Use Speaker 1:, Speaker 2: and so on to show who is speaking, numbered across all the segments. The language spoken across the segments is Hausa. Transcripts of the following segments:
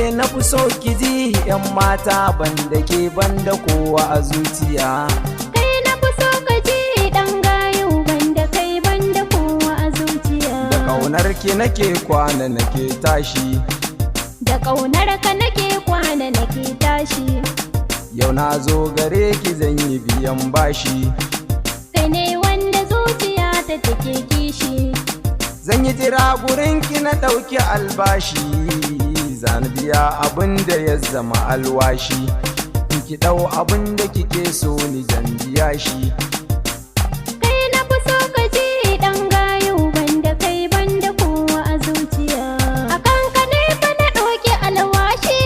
Speaker 1: ke na fi so ki ji yan mata banda ke banda kowa a zuciya.
Speaker 2: Kai na fi so ka ji dan gayu banda kai banda kowa a zuciya.
Speaker 1: Da ƙaunar ki nake kwana nake tashi,
Speaker 2: da ƙaunar ka nake kwana nake tashi.
Speaker 1: Yau na zo gare ki zan yi biyan bashi,
Speaker 2: kai ne wanda zuciya ta take kishi.
Speaker 1: zan yi jira gurin ki na ɗauki albashi, zan biya abin da ya zama alwashi, in ki ɗau abin da kike so ni zan biya shi.
Speaker 2: Kai na fi so ka ji dan gayu banda kai banda kowa a zuciya. Akan ka ne fa na ɗauki alwashi,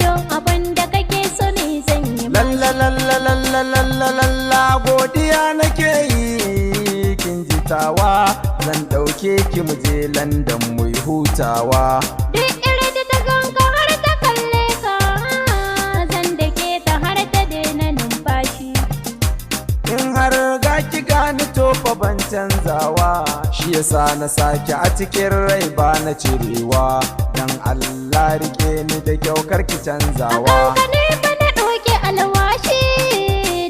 Speaker 2: don abin da kake so ne zan yi mashi.
Speaker 1: Lalla godiya nake yi kin jitawa, zan ɗauke ki mu je London mu yi hutawa.
Speaker 2: Duk irin da ta ganka har ta kalle ka, zan dake ta har ta daina numfashi.
Speaker 1: In har ga ki gani to fa ban canzawa, shi yasa na sake a cikin rai ba na cirewa, dan Allah rike ni da kyau kar ki canzawa.
Speaker 2: Akan ka ne fa na ɗauki alwashi,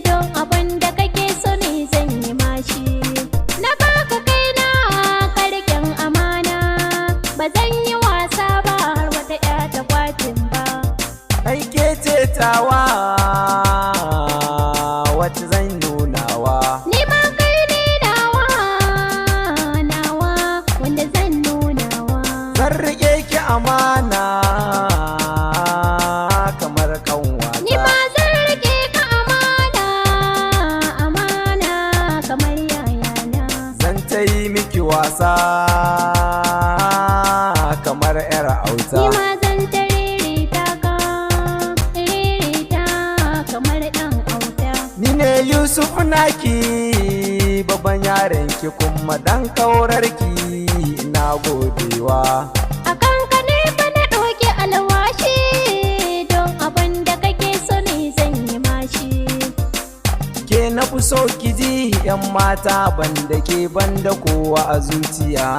Speaker 2: don abin da kake so ne zan yi mashi. Na baka kaina karken amana, ba zan yi wasa ba har wata ƴa ta kwatin ba.
Speaker 1: Kai ke ce tawa wacce zan nunawa,
Speaker 2: Ni ma kai ne nawa, nawa wanda zan nunawa.
Speaker 1: zan rike ki amana kamar
Speaker 2: Ni
Speaker 1: kanwata.
Speaker 2: ma zan rike ka amana, amana kamar yayana.
Speaker 1: Zan ta yi miki wasa kamar 'yar auta.
Speaker 2: Ni ma zan taririta ka, taririta kamar ɗan auta.
Speaker 1: Ni ne Yusuf naki, babban yaron ki kuma dan kaurarki, ina godewa.
Speaker 2: Akan ka ne fa na ɗauki alwashi, don abin da kake so ne zan yi mashi.
Speaker 1: Ke na fi so ki ji yan mata banda ke banda kowa a zuciya.